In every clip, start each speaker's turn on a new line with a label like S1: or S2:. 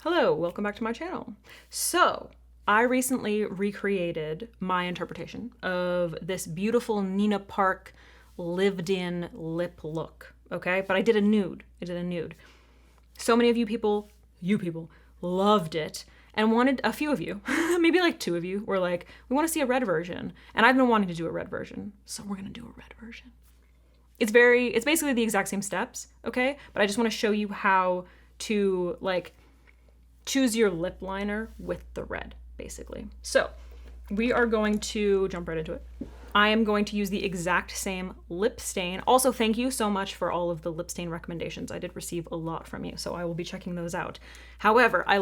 S1: Hello, welcome back to my channel. So, I recently recreated my interpretation of this beautiful Nina Park lived-in lip look, okay? But I did a nude. So many of you people, loved it and wanted, a few of you, maybe like 2 of you, were like, we want to see a red version. And I've been wanting to do a red version, so we're gonna do a red version. It's basically the exact same steps, okay? But I just want to show you how to like choose your lip liner with the red, basically. So we are going to jump right into it. I am going to use the exact same lip stain. Also, thank you so much for all of the lip stain recommendations. I did receive a lot from you, so I will be checking those out. However, I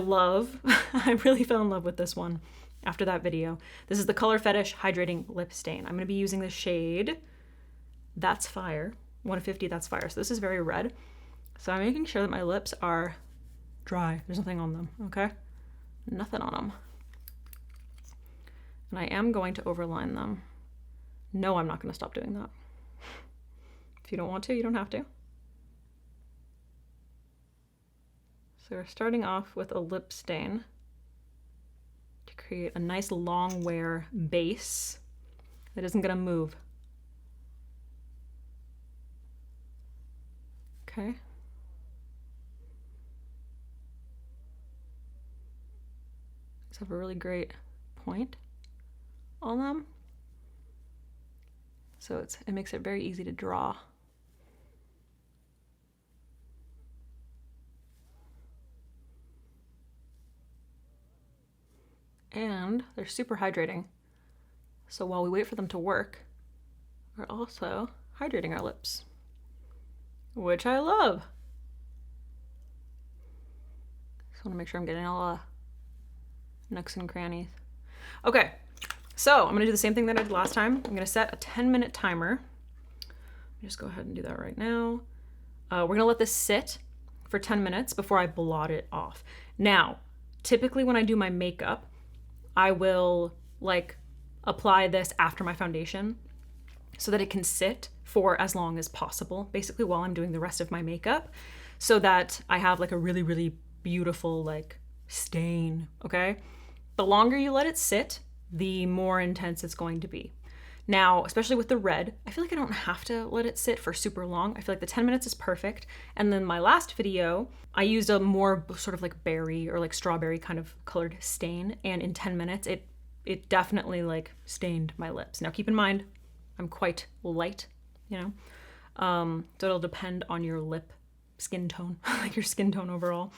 S1: really fell in love with this one after that video. This is the Color Fetish Hydrating Lip Stain. I'm gonna be using the shade That's Fire, 150 That's Fire. So this is very red. So I'm making sure that my lips are dry. There's nothing on them, okay? Nothing on them. And I am going to overline them. No, I'm not going to stop doing that. If you don't want to, you don't have to. So we're starting off with a lip stain to create a nice long wear base that isn't going to move. Okay. These have a really great point on them. So it makes it very easy to draw. And they're super hydrating. So while we wait for them to work, we're also hydrating our lips, which I love. Just want to make sure I'm getting all nooks and crannies. Okay, so I'm gonna do the same thing that I did last time. I'm gonna set a 10-minute timer. Just go ahead and do that right now. We're gonna let this sit for 10 minutes before I blot it off. Now, typically when I do my makeup, I will like apply this after my foundation so that it can sit for as long as possible, basically while I'm doing the rest of my makeup, so that I have like a really, really beautiful like stain, okay? The longer you let it sit, the more intense it's going to be. Now, especially with the red, I feel like I don't have to let it sit for super long. I feel like the 10 minutes is perfect. And then my last video, I used a more sort of like berry or like strawberry kind of colored stain. And in 10 minutes, it definitely like stained my lips. Now keep in mind, I'm quite light, you know? So it'll depend on your lip skin tone, like your skin tone overall.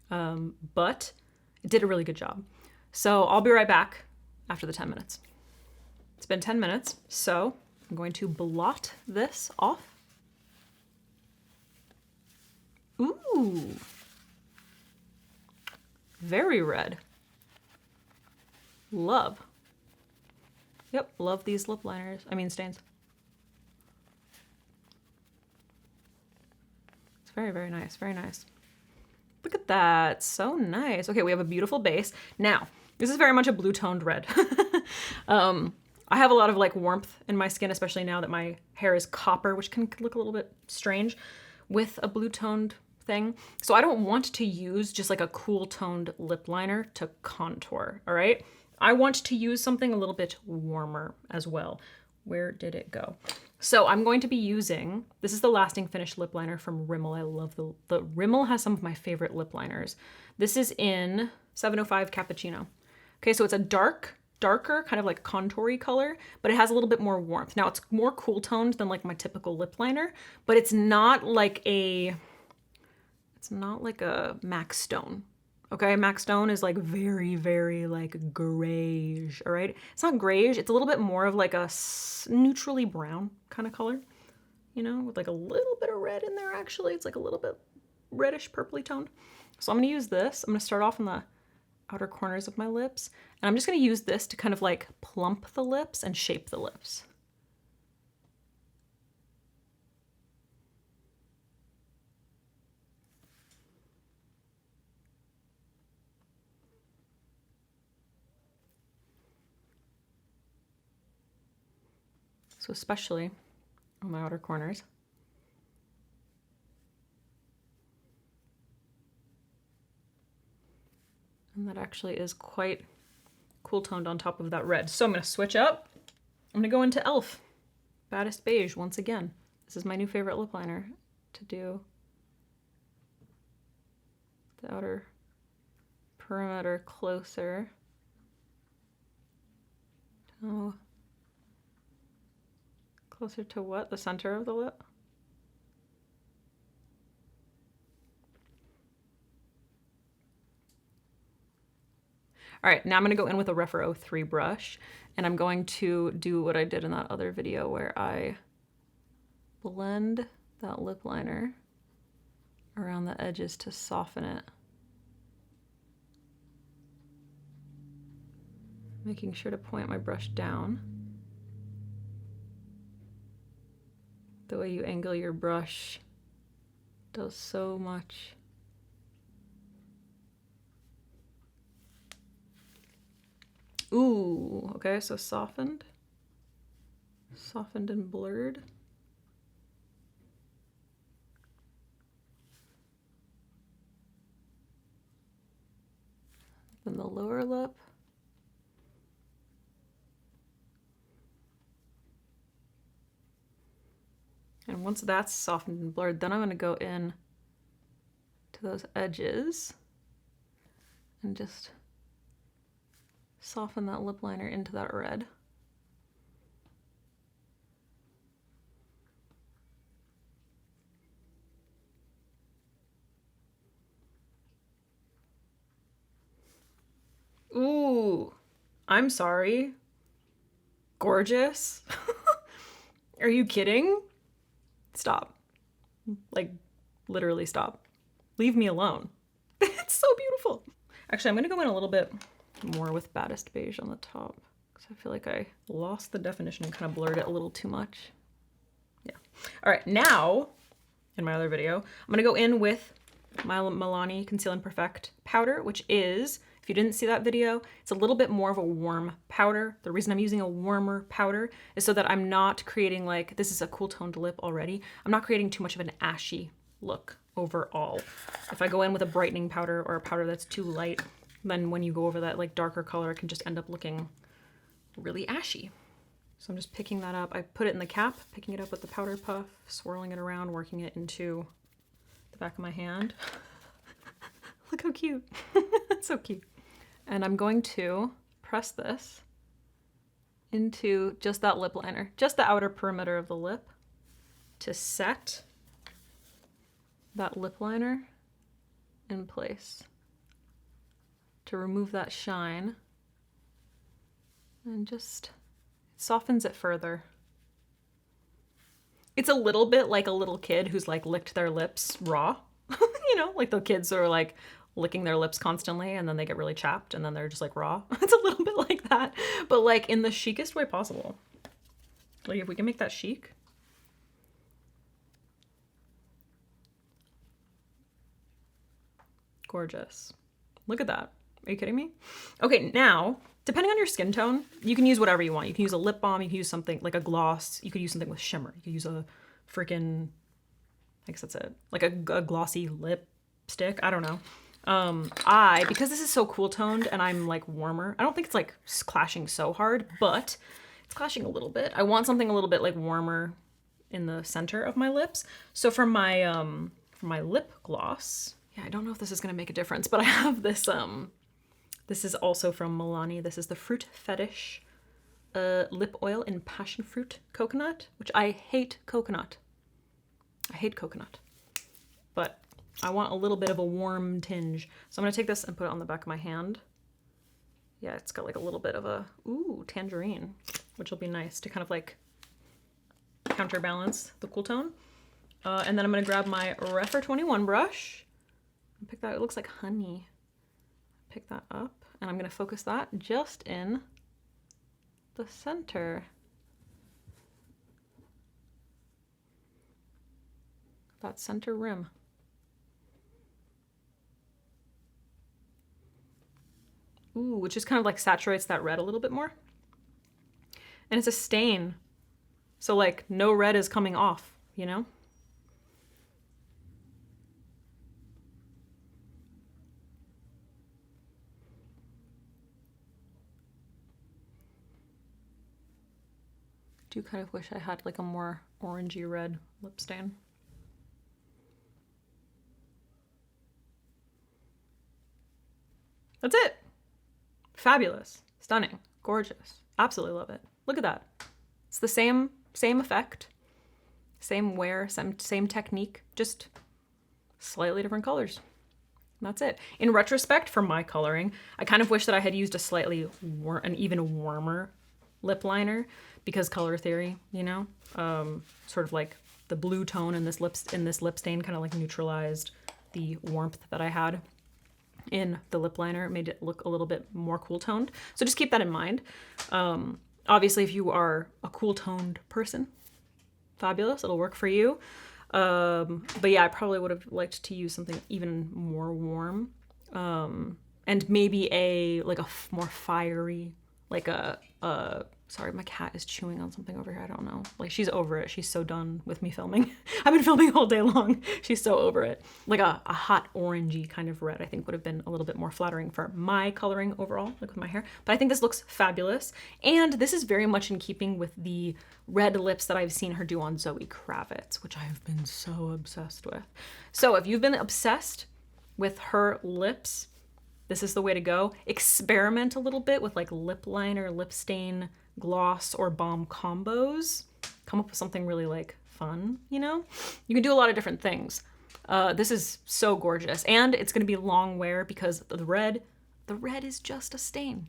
S1: But it did a really good job. So I'll be right back after the 10 minutes. It's been 10 minutes, so I'm going to blot this off. Ooh, very red. Love. Yep, love these lip liners, stains. It's very, very nice, very nice. Look at that, so nice. Okay, we have a beautiful base. Now, this is very much a blue toned red. I have a lot of like warmth in my skin, especially now that my hair is copper, which can look a little bit strange with a blue toned thing. So I don't want to use just like a cool toned lip liner to contour, all right? I want to use something a little bit warmer as well. Where did it go? So I'm going to be using, this is the Lasting Finish lip liner from Rimmel. I love the Rimmel has some of my favorite lip liners. This is in 705 Cappuccino. Okay, so it's a darker kind of like contoury color, but it has a little bit more warmth. Now it's more cool toned than like my typical lip liner, but it's not like a MAC Stone. Okay, MAC Stone is like very, very like grayish, all right? It's not grayish, it's a little bit more of like a neutrally brown kind of color, you know, with like a little bit of red in there actually. It's like a little bit reddish, purpley toned. So I'm gonna use this. I'm gonna start off in the outer corners of my lips, and I'm just gonna use this to kind of like plump the lips and shape the lips. So especially on my outer corners. And that actually is quite cool toned on top of that red. So I'm gonna switch up. I'm gonna go into e.l.f. Baddest Beige once again. This is my new favorite lip liner to do the outer perimeter closer. Oh, closer to what? The center of the lip? All right, now I'm gonna go in with a Rephr 03 brush, and I'm going to do what I did in that other video where I blend that lip liner around the edges to soften it. Making sure to point my brush down. The way you angle your brush does so much. Ooh, okay, so softened and blurred. Then the lower lip. And once that's softened and blurred, then I'm gonna go in to those edges and just soften that lip liner into that red. Ooh, I'm sorry. Gorgeous. Are you kidding? Stop. Like, literally stop. Leave me alone. It's so beautiful. Actually, I'm gonna go in a little bit more with Baddest Beige on the top because I feel like I lost the definition and kind of blurred it a little too much. Yeah. All right, now, in my other video, I'm gonna go in with my Milani Conceal and Perfect powder, which is, if you didn't see that video, it's a little bit more of a warm powder. The reason I'm using a warmer powder is so that I'm not creating, like, this is a cool toned lip already. I'm not creating too much of an ashy look overall. If I go in with a brightening powder or a powder that's too light, then when you go over that like darker color, it can just end up looking really ashy. So I'm just picking that up. I put it in the cap, picking it up with the powder puff, swirling it around, working it into the back of my hand. Look how cute. That's so cute. And I'm going to press this into just that lip liner, just the outer perimeter of the lip, to set that lip liner in place, to remove that shine, and just softens it further. It's a little bit like a little kid who's like licked their lips raw. You know, like the kids are like licking their lips constantly and then they get really chapped and then they're just like raw. It's a little bit like that, but like in the chicest way possible. Like if we can make that chic. Gorgeous. Look at that. Are you kidding me? Okay, now, depending on your skin tone, you can use whatever you want. You can use a lip balm, you can use something like a gloss, you could use something with shimmer, you could use a freaking, I guess that's it, like a glossy lipstick, I don't know. Because this is so cool toned and I'm like warmer, I don't think it's like clashing so hard, but it's clashing a little bit. I want something a little bit like warmer in the center of my lips. So for my lip gloss, yeah, I don't know if this is gonna make a difference, but I have this, this is also from Milani. This is the Fruit Fetish lip oil in passion fruit coconut, which I hate coconut. I hate coconut, but I want a little bit of a warm tinge. So I'm gonna take this and put it on the back of my hand. Yeah, it's got like a little bit of a, ooh, tangerine, which will be nice to kind of like counterbalance the cool tone. And then I'm gonna grab my Rephr 21 brush and pick that, it looks like honey. Pick that up and I'm gonna focus that just in the center. That center rim. Ooh, which just kind of like saturates that red a little bit more. And it's a stain. So like no red is coming off, you know? do kind of wish I had like a more orangey red lip stain. That's it. Fabulous. Stunning. Gorgeous. Absolutely love it. Look at that. It's the same effect, same wear, same technique, just slightly different colors. That's it. In retrospect, for my coloring, I kind of wish that I had used a slightly an even warmer lip liner, because color theory, you know, sort of like the blue tone in this lip stain kind of like neutralized the warmth that I had in the lip liner. It made it look a little bit more cool toned. So just keep that in mind. Obviously, if you are a cool toned person, fabulous, it'll work for you. But yeah, I probably would have liked to use something even more warm. And maybe like a more fiery, like sorry, my cat is chewing on something over here. I don't know. Like, she's over it. She's so done with me filming. I've been filming all day long. She's so over it. Like a hot orangey kind of red, I think would have been a little bit more flattering for my coloring overall, like with my hair. But I think this looks fabulous. And this is very much in keeping with the red lips that I've seen her do on Zoe Kravitz, which I have been so obsessed with. So if you've been obsessed with her lips, this is the way to go. Experiment a little bit with like lip liner, lip stain, gloss, or balm combos. Come up with something really like fun, you know? You can do a lot of different things. This is so gorgeous, and it's gonna be long wear because the red is just a stain.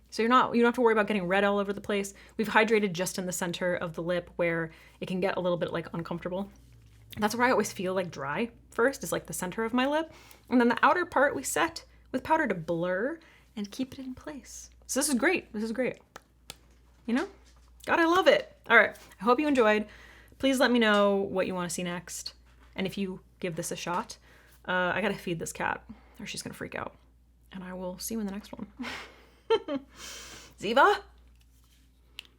S1: So you don't have to worry about getting red all over the place. We've hydrated just in the center of the lip where it can get a little bit like uncomfortable. That's where I always feel like dry first, is like the center of my lip. And then the outer part we set with powder to blur and keep it in place. So this is great. This is great. You know? God, I love it. All right. I hope you enjoyed. Please let me know what you want to see next. And if you give this a shot, I got to feed this cat or she's going to freak out. And I will see you in the next one. Ziva?